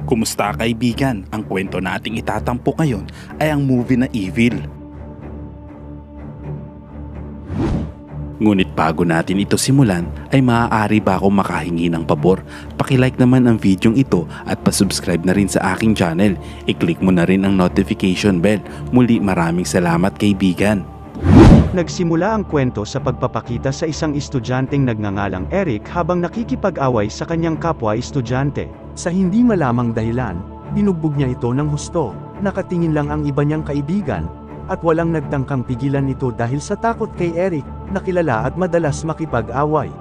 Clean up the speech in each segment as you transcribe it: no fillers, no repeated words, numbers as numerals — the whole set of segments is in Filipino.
Kumusta kaibigan? Ang kwento nating itatampok ngayon ay ang movie na Evil. Ngunit bago natin ito simulan, ay maaari ba akong makahingi ng pabor? Pakilike naman ang videong ito at pasubscribe na rin sa aking channel. I-click mo na rin ang notification bell. Muli maraming salamat kaibigan. Nagsimula ang kwento sa pagpapakita sa isang estudyanteng nagngangalang Eric habang nakikipag-away sa kanyang kapwa-estudyante. Sa hindi malamang dahilan, binugbog niya ito ng husto, nakatingin lang ang iba niyang kaibigan, at walang nagtangkang pigilan ito dahil sa takot kay Eric, na kilala at madalas makipag-away.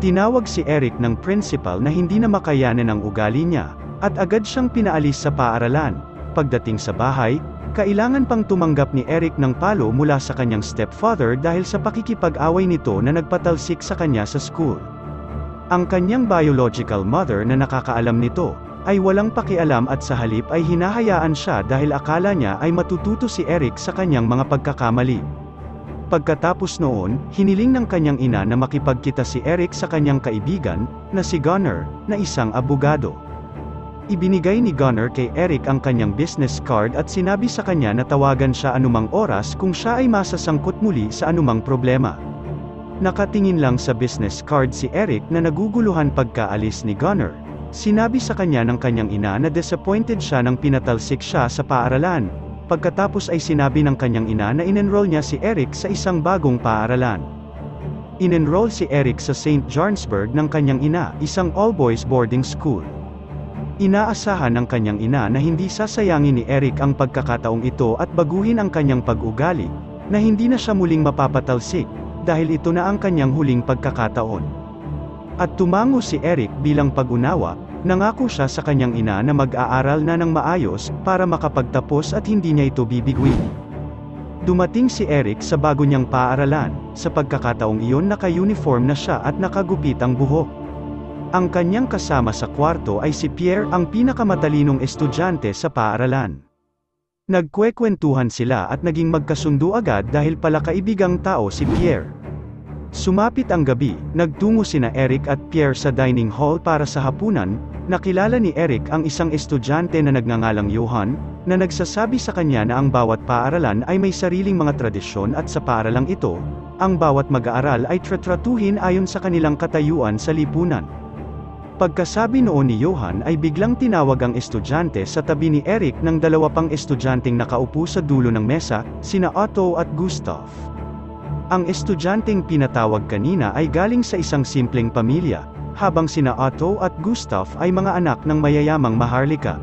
Tinawag si Eric ng principal na hindi na makayanan ang ugali niya, at agad siyang pinaalis sa paaralan. Pagdating sa bahay, kailangan pang tumanggap ni Eric ng palo mula sa kanyang stepfather dahil sa pakikipag-away nito na nagpatalsik sa kanya sa school. Ang kanyang biological mother na nakakaalam nito, ay walang pakialam at sa halip ay hinahayaan siya dahil akala niya ay matututo si Eric sa kanyang mga pagkakamali. Pagkatapos noon, hiniling ng kanyang ina na makipagkita si Eric sa kanyang kaibigan, na si Gunnar, na isang abogado. Ibinigay ni Gunnar kay Eric ang kanyang business card at sinabi sa kanya na tawagan siya anumang oras kung siya ay masasangkot muli sa anumang problema. Nakatingin lang sa business card si Eric na naguguluhan pagkaalis ni Gunnar. Sinabi sa kanya ng kanyang ina na disappointed siya nang pinatalsik siya sa paaralan. Pagkatapos ay sinabi ng kanyang ina na in-enroll niya si Eric sa isang bagong paaralan. In-enroll si Eric sa St. Johnsburg ng kanyang ina, isang all-boys boarding school. Inaasahan ng kanyang ina na hindi sasayangin ni Eric ang pagkakataong ito at baguhin ang kanyang pag-ugali, na hindi na siya muling mapapatalsik, dahil ito na ang kanyang huling pagkakataon. At tumango si Eric bilang pag-unawa, nangako siya sa kanyang ina na mag-aaral na ng maayos, para makapagtapos at hindi niya ito bibiguin. Dumating si Eric sa bago niyang paaralan, sa pagkakataong iyon naka-uniform na siya at nakagupit ang buhok. Ang kanyang kasama sa kwarto ay si Pierre, ang pinakamatalinong estudyante sa paaralan. Nagkwekwentuhan sila at naging magkasundo agad dahil pala kaibigang tao si Pierre. Sumapit ang gabi, nagtungo sina Eric at Pierre sa dining hall para sa hapunan. Nakilala ni Eric ang isang estudyante na nagngangalang Johan, na nagsasabi sa kanya na ang bawat paaralan ay may sariling mga tradisyon at sa paaralang ito, ang bawat mag-aaral ay tratratuhin ayon sa kanilang katayuan sa lipunan. Pagkasabi noon ni Johan ay biglang tinawag ang estudyante sa tabi ni Eric ng dalawa pang estudyanteng nakaupo sa dulo ng mesa, sina Otto at Gustav. Ang estudyanteng pinatawag kanina ay galing sa isang simpleng pamilya, habang sina Otto at Gustav ay mga anak ng mayayamang maharlika.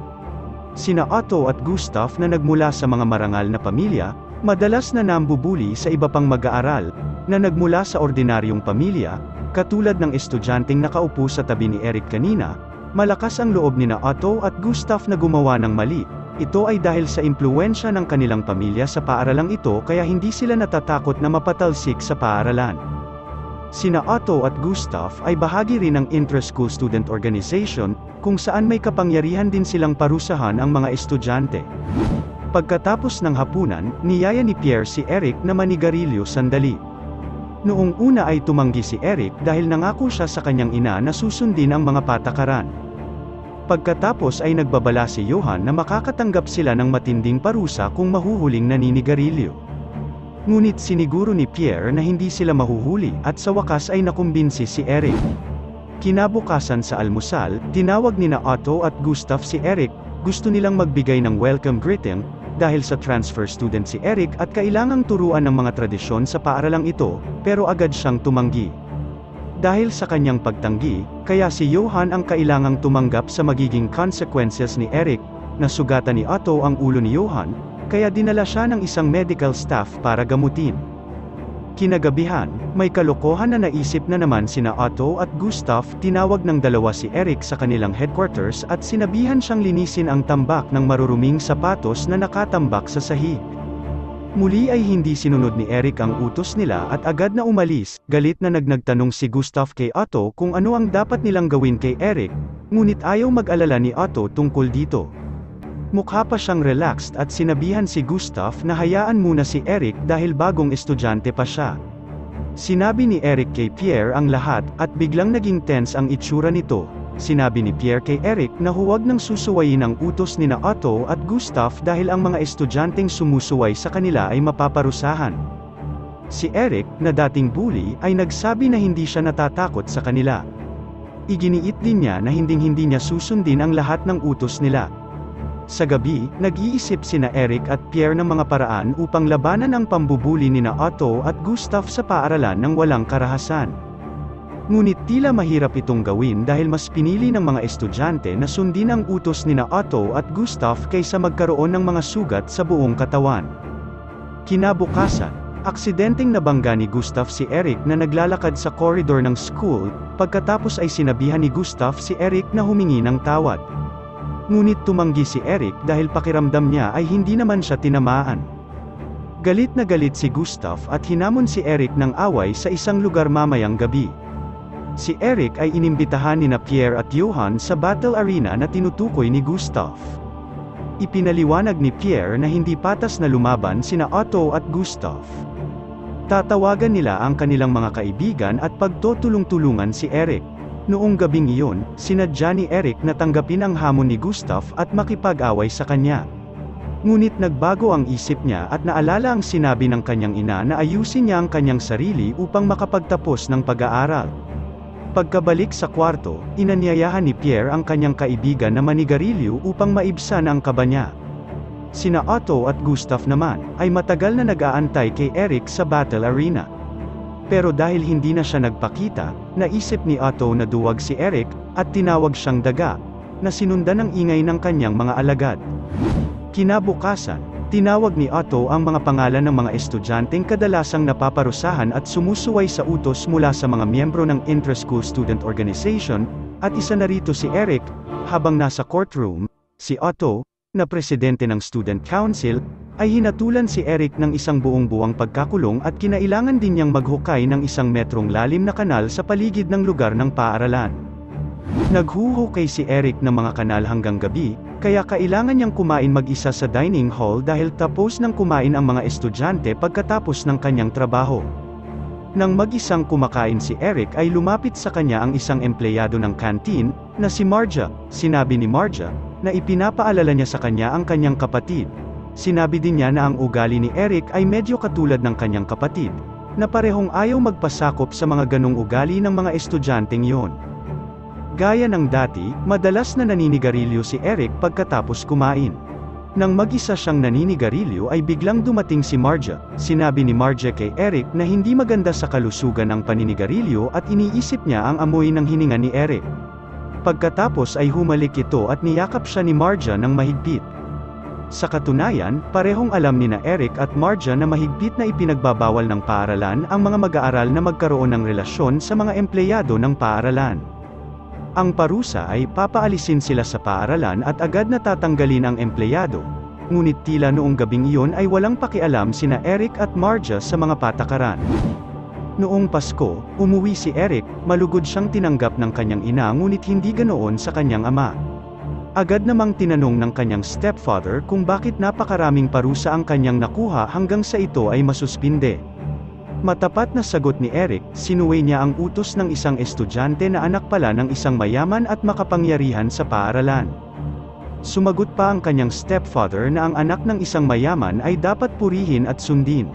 Sina Otto at Gustav na nagmula sa mga marangal na pamilya, madalas na nambubuli sa iba pang mag-aaral, na nagmula sa ordinaryong pamilya, katulad ng estudyanteng nakaupo sa tabi ni Eric kanina. Malakas ang loob ni Otto at Gustav na gumawa ng mali. Ito ay dahil sa impluwensya ng kanilang pamilya sa paaralang ito, kaya hindi sila natatakot na mapatalsik sa paaralan. Sina Otto at Gustav ay bahagi rin ng Intra-School Student Organization, kung saan may kapangyarihan din silang parusahan ang mga estudyante. Pagkatapos ng hapunan, niyaya ni Pierre si Eric na manigarilyo sandali. Noong una ay tumanggi si Eric dahil nangako siya sa kanyang ina na susundin ang mga patakaran. Pagkatapos ay nagbabala si Johan na makakatanggap sila ng matinding parusa kung mahuhuling naninigarilyo. Ngunit siniguro ni Pierre na hindi sila mahuhuli, at sa wakas ay nakumbinsi si Eric. Kinabukasan sa almusal, tinawag nina Otto at Gustav si Eric. Gusto nilang magbigay ng welcome greeting, dahil sa transfer student si Eric at kailangang turuan ng mga tradisyon sa paaralang ito, pero agad siyang tumanggi. Dahil sa kanyang pagtanggi, kaya si Johan ang kailangang tumanggap sa magiging consequences ni Eric. Nasugatan ni Otto ang ulo ni Johan, kaya dinala siya ng isang medical staff para gamutin. Kinagabihan, may kalokohan na naisip na naman sina Otto at Gustav. Tinawag ng dalawa si Eric sa kanilang headquarters at sinabihan siyang linisin ang tambak ng maruruming sapatos na nakatambak sa sahig. Muli ay hindi sinunod ni Eric ang utos nila at agad na umalis. Galit na nagtanong si Gustav kay Otto kung ano ang dapat nilang gawin kay Eric, ngunit ayaw mag-alala ni Otto tungkol dito. Mukha pa siyang relaxed at sinabihan si Gustav na hayaan muna si Eric dahil bagong estudyante pa siya. Sinabi ni Eric kay Pierre ang lahat, at biglang naging tense ang itsura nito. sinabi ni Pierre kay Eric na huwag nang susuwayin ang utos nina Otto at Gustav dahil ang mga estudyanteng sumusuway sa kanila ay mapaparusahan. Si Eric, na dating bully, ay nagsabi na hindi siya natatakot sa kanila. Iginiit din niya na hinding-hindi niya susundin ang lahat ng utos nila. Sa gabi, nag-iisip sina Eric at Pierre ng mga paraan upang labanan ang pambubuli nina Otto at Gustav sa paaralan ng walang karahasan. Ngunit tila mahirap itong gawin dahil mas pinili ng mga estudyante na sundin ang utos nina Otto at Gustav kaysa magkaroon ng mga sugat sa buong katawan. Kinabukasan, aksidenteng nabangga ni Gustav si Eric na naglalakad sa koridor ng school, pagkatapos ay sinabihan ni Gustav si Eric na humingi ng tawad. Ngunit tumanggi si Eric dahil pakiramdam niya ay hindi naman siya tinamaan. Galit na galit si Gustav at hinamon si Eric ng away sa isang lugar mamayang gabi. Si Eric ay inimbitahan nina Pierre at Johan sa battle arena na tinutukoy ni Gustav. Ipinaliwanag ni Pierre na hindi patas na lumaban sina Otto at Gustav. Tatawagan nila ang kanilang mga kaibigan at pagtutulong-tulungan si Eric. Noong gabing iyon, sinadya ni Eric na tanggapin ang hamon ni Gustav at makipag-away sa kanya. Ngunit nagbago ang isip niya at naalala ang sinabi ng kanyang ina na ayusin niya ang kanyang sarili upang makapagtapos ng pag-aaral. Pagkabalik sa kwarto, inanyayahan ni Pierre ang kanyang kaibigan na manigarilyo upang maibsan ang kaba niya. Sina Otto at Gustav naman, ay matagal na nag-aantay kay Eric sa battle arena. Pero dahil hindi na siya nagpakita, naisip ni Otto na duwag si Eric, at tinawag siyang daga, na sinundan ng ingay ng kanyang mga alagad. Kinabukasan, tinawag ni Otto ang mga pangalan ng mga estudyanteng kadalasang napaparusahan at sumusuway sa utos mula sa mga miyembro ng Intra-School Student Organization, at isa na rito si Eric. Habang nasa courtroom, si Otto, na presidente ng Student Council, ay hinatulan si Eric ng isang buong-buwang pagkakulong at kinailangan din niyang maghukay ng isang metrong lalim na kanal sa paligid ng lugar ng paaralan. Naghuhukay si Eric ng mga kanal hanggang gabi, kaya kailangan niyang kumain mag-isa sa dining hall dahil tapos nang kumain ang mga estudyante pagkatapos ng kanyang trabaho. Nang mag-isang kumakain si Eric ay lumapit sa kanya ang isang empleyado ng canteen, na si Marja. Sinabi ni Marja, na ipinapaalala niya sa kanya ang kanyang kapatid. Sinabi din niya na ang ugali ni Eric ay medyo katulad ng kanyang kapatid, na parehong ayaw magpasakop sa mga ganong ugali ng mga estudyanteng yon. Gaya ng dati, madalas na naninigarilyo si Eric pagkatapos kumain. Nang mag-isa siyang naninigarilyo ay biglang dumating si Marja. Sinabi ni Marja kay Eric na hindi maganda sa kalusugan ang paninigarilyo at iniisip niya ang amoy ng hininga ni Eric. Pagkatapos ay humalik ito at niyakap siya ni Marja ng mahigpit. Sa katunayan, parehong alam nina Eric at Marja na mahigpit na ipinagbabawal ng paaralan ang mga mag-aaral na magkaroon ng relasyon sa mga empleyado ng paaralan. Ang parusa ay papaalisin sila sa paaralan at agad na tatanggalin ang empleyado. Ngunit tila noong gabing iyon ay walang pakialam sina Eric at Marja sa mga patakaran. Noong Pasko, umuwi si Eric, malugod siyang tinanggap ng kanyang ina ngunit hindi ganoon sa kanyang ama. Agad namang tinanong ng kanyang stepfather kung bakit napakaraming parusa ang kanyang nakuha hanggang sa ito ay masuspinde. Matapat na sagot ni Eric, sinuway niya ang utos ng isang estudyante na anak pala ng isang mayaman at makapangyarihan sa paaralan. Sumagot pa ang kanyang stepfather na ang anak ng isang mayaman ay dapat purihin at sundin.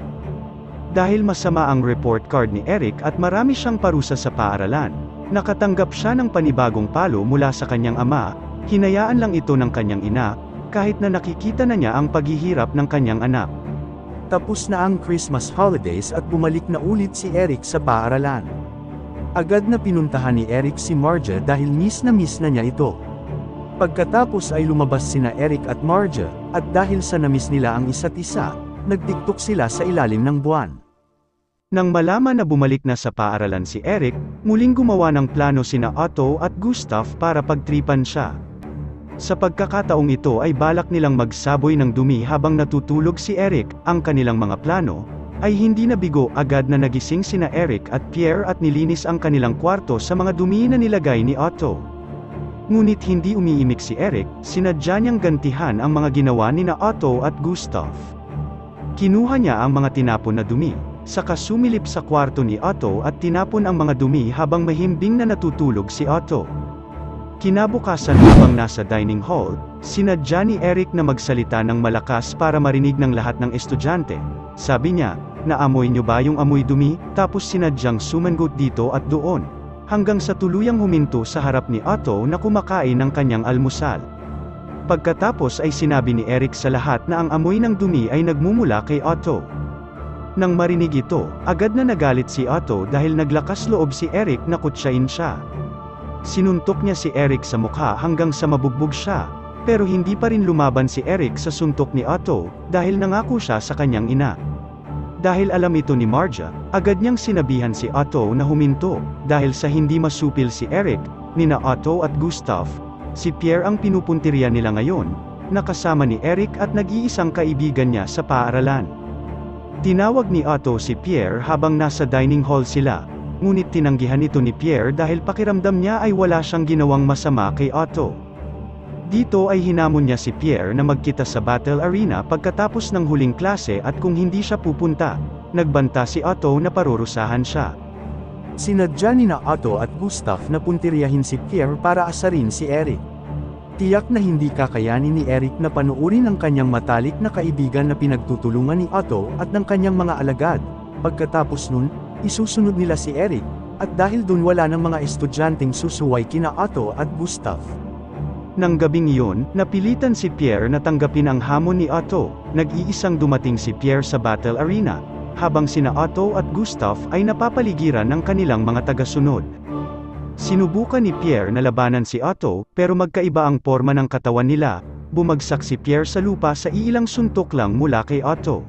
Dahil masama ang report card ni Eric at marami siyang parusa sa paaralan, nakatanggap siya ng panibagong palo mula sa kanyang ama, hinayaan lang ito ng kanyang ina, kahit na nakikita na niya ang paghihirap ng kanyang anak. Tapos na ang Christmas holidays at bumalik na ulit si Eric sa paaralan. Agad na pinuntahan ni Eric si Marja dahil miss na niya ito. Pagkatapos ay lumabas sina Eric at Marja, at dahil sa namiss nila ang isa't isa, nagtiktok sila sa ilalim ng buwan. Nang malaman na bumalik na sa paaralan si Eric, muling gumawa ng plano sina Otto at Gustav para pagtripan siya. Sa pagkakataong ito ay balak nilang magsaboy ng dumi habang natutulog si Eric. Ang kanilang mga plano ay hindi nabigo, agad na nagising sina Eric at Pierre at nilinis ang kanilang kwarto sa mga dumi na nilagay ni Otto. Ngunit hindi umiimik si Eric, sinadya niyang gantihan ang mga ginawa nina Otto at Gustav. Kinuha niya ang mga tinapon na dumi, saka sumilip sa kwarto ni Otto at tinapon ang mga dumi habang mahimbing na natutulog si Otto. Kinabukasan habang nasa dining hall, sinadya ni Eric na magsalita ng malakas para marinig ng lahat ng estudyante. Sabi niya, "Naamoy niyo ba yung amoy dumi?" Tapos sinadyang sumangot dito at doon, hanggang sa tuluyang huminto sa harap ni Otto na kumakain ng kanyang almusal. Pagkatapos ay sinabi ni Eric sa lahat na ang amoy ng dumi ay nagmumula kay Otto. Nang marinig ito, agad na nagalit si Otto dahil naglakas loob si Eric na kutsain siya. Sinuntok niya si Eric sa mukha hanggang sa mabugbog siya, pero hindi pa rin lumaban si Eric sa suntok ni Otto, dahil nangako siya sa kanyang ina. Dahil alam ito ni Marja, agad niyang sinabihan si Otto na huminto, dahil sa hindi masupil si Eric, nina Otto at Gustav, si Pierre ang pinupuntirya nila ngayon, nakasama ni Eric at nag-iisang kaibigan niya sa paaralan. Tinawag ni Otto si Pierre habang nasa dining hall sila, ngunit tinanggihan ito ni Pierre dahil pakiramdam niya ay wala siyang ginawang masama kay Otto. Dito ay hinamon niya si Pierre na magkita sa battle arena pagkatapos ng huling klase at kung hindi siya pupunta, nagbanta si Otto na parurusahan siya. Sinadya ni na Otto at Gustav na puntiryahin si Pierre para asarin si Eric. Tiyak na hindi kakayanin ni Eric na panuurin ang kanyang matalik na kaibigan na pinagtutulungan ni Otto at ng kanyang mga alagad. Pagkatapos nun, isusunod nila si Eric, at dahil dun wala ng mga estudyanteng susuway kina Otto at Gustav. Nang gabing iyon, napilitan si Pierre na tanggapin ang hamon ni Otto. Nag-iisang dumating si Pierre sa battle arena, habang sina Otto at Gustav ay napapaligiran ng kanilang mga tagasunod. Sinubukan ni Pierre na labanan si Otto, pero magkaiba ang porma ng katawan nila. Bumagsak si Pierre sa lupa sa iilang suntok lang mula kay Otto.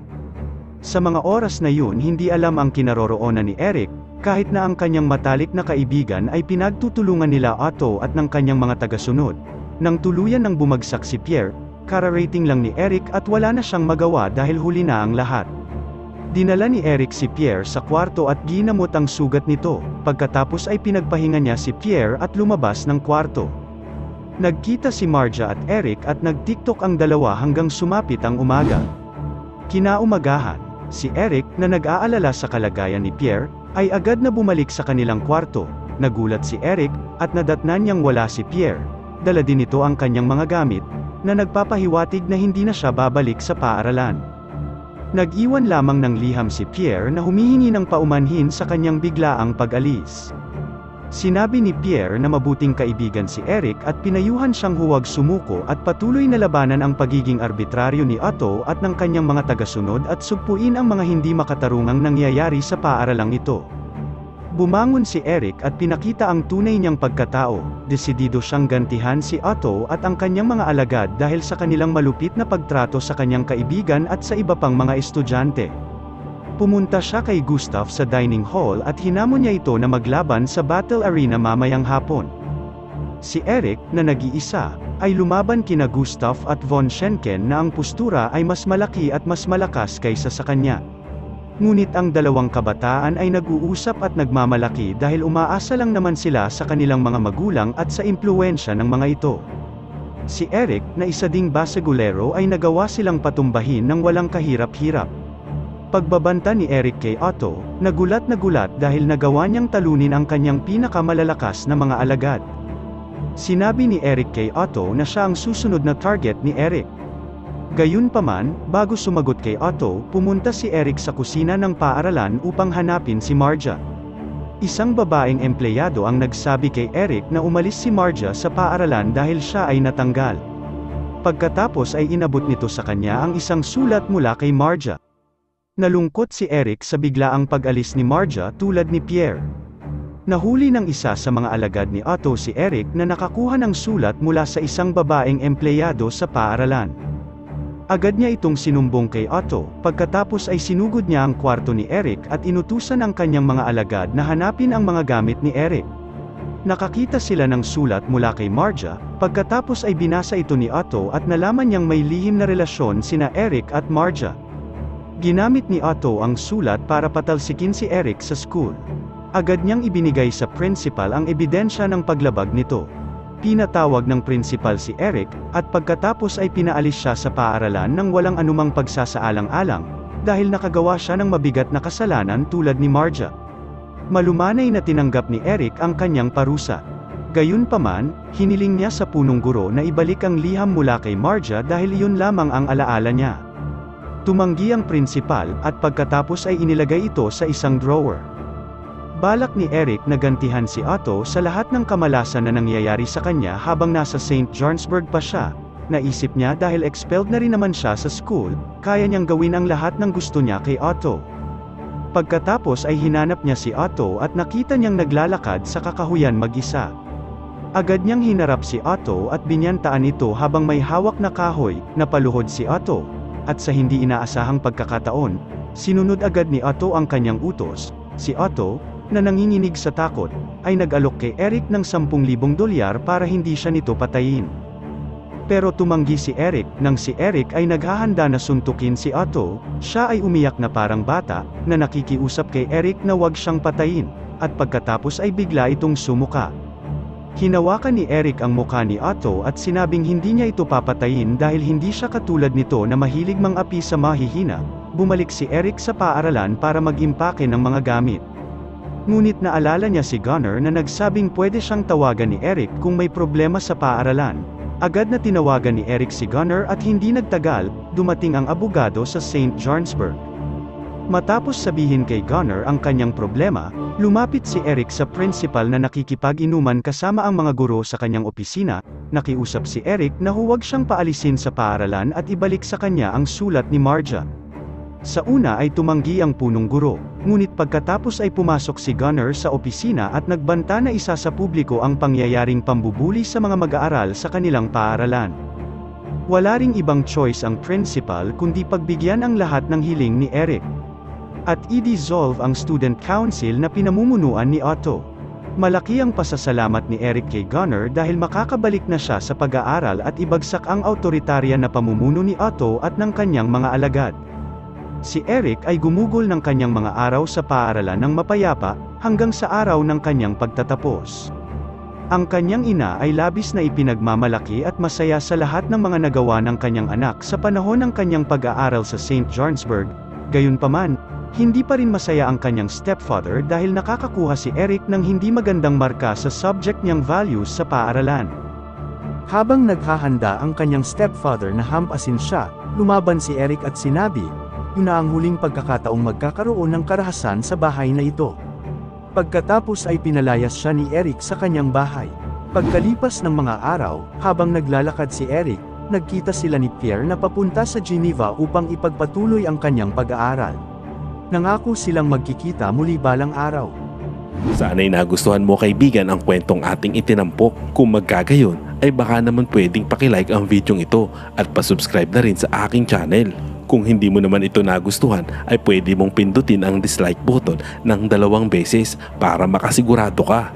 Sa mga oras na yun hindi alam ang kinaroroonan ni Eric, kahit na ang kanyang matalik na kaibigan ay pinagtutulungan nila Otto at ng kanyang mga tagasunod. Nang tuluyan ng bumagsak si Pierre, kararating lang ni Eric at wala na siyang magawa dahil huli na ang lahat. Dinala ni Eric si Pierre sa kwarto at ginamot ang sugat nito, pagkatapos ay pinagpahinga niya si Pierre at lumabas ng kwarto. Nagkita si Marja at Eric at nag-TikTok ang dalawa hanggang sumapit ang umaga. Kinaumagahan, si Eric, na nag-aalala sa kalagayan ni Pierre, ay agad na bumalik sa kanilang kwarto. Nagulat si Eric, at nadatnan niyang wala si Pierre. Dala din ito ang kanyang mga gamit, na nagpapahiwatig na hindi na siya babalik sa paaralan. Nag-iwan lamang ng liham si Pierre na humihingi ng paumanhin sa kanyang biglaang pag-alis. Sinabi ni Pierre na mabuting kaibigan si Eric at pinayuhan siyang huwag sumuko at patuloy na labanan ang pagiging arbitraryo ni Otto at ng kanyang mga tagasunod at sugpuin ang mga hindi makatarungang nangyayari sa paaralang ito. Bumangon si Eric at pinakita ang tunay niyang pagkatao. Desidido siyang gantihan si Otto at ang kanyang mga alagad dahil sa kanilang malupit na pagtrato sa kanyang kaibigan at sa iba pang mga estudyante. Pumunta siya kay Gustav sa dining hall at hinamon niya ito na maglaban sa battle arena mamayang hapon. Si Eric, na nag-iisa, ay lumaban kina Gustav at von Schenken na ang postura ay mas malaki at mas malakas kaysa sa kanya. Ngunit ang dalawang kabataan ay nag-uusap at nagmamalaki dahil umaasa lang naman sila sa kanilang mga magulang at sa impluwensya ng mga ito. Si Eric, na isa ding basagulero, ay nagawa silang patumbahin ng walang kahirap-hirap. Pagbabanta ni Eric kay Otto, nagulat dahil nagawa niyang talunin ang kanyang pinakamalalakas na mga alagad. Sinabi ni Eric kay Otto na siya ang susunod na target ni Eric. Gayunpaman, bago sumagot kay Otto, pumunta si Eric sa kusina ng paaralan upang hanapin si Marja. Isang babaeng empleyado ang nagsabi kay Eric na umalis si Marja sa paaralan dahil siya ay natanggal. Pagkatapos ay inabot nito sa kanya ang isang sulat mula kay Marja. Nalungkot si Eric sa biglaang pag-alis ni Marja tulad ni Pierre. Nahuli ng isa sa mga alagad ni Otto si Eric na nakakuha ng sulat mula sa isang babaeng empleyado sa paaralan. Agad niya itong sinumbong kay Otto, pagkatapos ay sinugod niya ang kwarto ni Eric at inutusan ang kanyang mga alagad na hanapin ang mga gamit ni Eric. Nakakita sila ng sulat mula kay Marja, pagkatapos ay binasa ito ni Otto at nalaman niyang may lihim na relasyon sina Eric at Marja. Ginamit ni Otto ang sulat para patalsikin si Eric sa school. Agad niyang ibinigay sa principal ang ebidensya ng paglabag nito. Pinatawag ng principal si Eric, at pagkatapos ay pinaalis siya sa paaralan nang walang anumang pagsasaalang-alang, dahil nakagawa siya ng mabigat na kasalanan tulad ni Marja. Malumanay na tinanggap ni Eric ang kanyang parusa. Gayunpaman, hiniling niya sa punong guro na ibalik ang liham mula kay Marja dahil iyon lamang ang alaala niya. Tumanggi ang prinsipal at pagkatapos ay inilagay ito sa isang drawer. Balak ni Eric na gantihan si Otto sa lahat ng kamalasan na nangyayari sa kanya habang nasa St. Johnsburg pa siya. Naisip niya dahil expelled na rin naman siya sa school, kaya niyang gawin ang lahat ng gusto niya kay Otto. Pagkatapos ay hinanap niya si Otto at nakita niyang naglalakad sa kakahuyan mag-isa. Agad niyang hinarap si Otto at binyantaan ito habang may hawak na kahoy, napaluhod si Otto. At sa hindi inaasahang pagkakataon, sinunod agad ni Otto ang kanyang utos. Si Otto, na nanginginig sa takot, ay nag-alok kay Eric ng 10,000 dolyar para hindi siya nito patayin. Pero tumanggi si Eric. Nang si Eric ay naghahanda na suntukin si Otto, siya ay umiyak na parang bata, na nakikiusap kay Eric na huwag siyang patayin, at pagkatapos ay bigla itong sumuka. Hinawakan ni Eric ang mukha ni Otto at sinabing hindi niya ito papatayin dahil hindi siya katulad nito na mahilig mang-api sa mahihina. Bumalik si Eric sa paaralan para mag-impake ng mga gamit. Ngunit naalala niya si Gunnar na nagsabing pwede siyang tawagan ni Eric kung may problema sa paaralan. Agad na tinawagan ni Eric si Gunnar at hindi nagtagal, dumating ang abogado sa St. Johnsburg. Matapos sabihin kay Gunnar ang kanyang problema, lumapit si Eric sa principal na nakikipag-inuman kasama ang mga guro sa kanyang opisina. Nakiusap si Eric na huwag siyang paalisin sa paaralan at ibalik sa kanya ang sulat ni Marja. Sa una ay tumanggi ang punong guro, ngunit pagkatapos ay pumasok si Gunnar sa opisina at nagbanta na isa sa publiko ang pangyayaring pambubuli sa mga mag-aaral sa kanilang paaralan. Wala ring ibang choice ang principal kundi pagbigyan ang lahat ng hiling ni Eric. At i-dissolve ang student council na pinamumunuan ni Otto. Malaki ang pasasalamat ni Eric kay Gunnar dahil makakabalik na siya sa pag-aaral at ibagsak ang autoritarya na pamumuno ni Otto at ng kanyang mga alagad. Si Eric ay gumugol ng kanyang mga araw sa paaralan ng mapayapa, hanggang sa araw ng kanyang pagtatapos. Ang kanyang ina ay labis na ipinagmamalaki at masaya sa lahat ng mga nagawa ng kanyang anak sa panahon ng kanyang pag-aaral sa St. Johnsburg. Gayunpaman, hindi pa rin masaya ang kanyang stepfather dahil nakakakuha si Eric ng hindi magandang marka sa subject niyang values sa paaralan. Habang naghahanda ang kanyang stepfather na hampasin siya, lumaban si Eric at sinabi, yun na ang huling pagkakataong magkakaroon ng karahasan sa bahay na ito. Pagkatapos ay pinalayas siya ni Eric sa kanyang bahay. Pagkalipas ng mga araw, habang naglalakad si Eric, nagkita sila ni Pierre na papunta sa Geneva upang ipagpatuloy ang kanyang pag-aaral. Nangako silang magkikita muli balang araw. Sana'y nagustuhan mo kaibigan ang kwentong ating itinampok. Kung magkagayon, ay baka naman pwedeng pakilike ang video ito at pasubscribe na rin sa aking channel. Kung hindi mo naman ito nagustuhan, ay pwede mong pindutin ang dislike button ng 2 beses para makasigurado ka.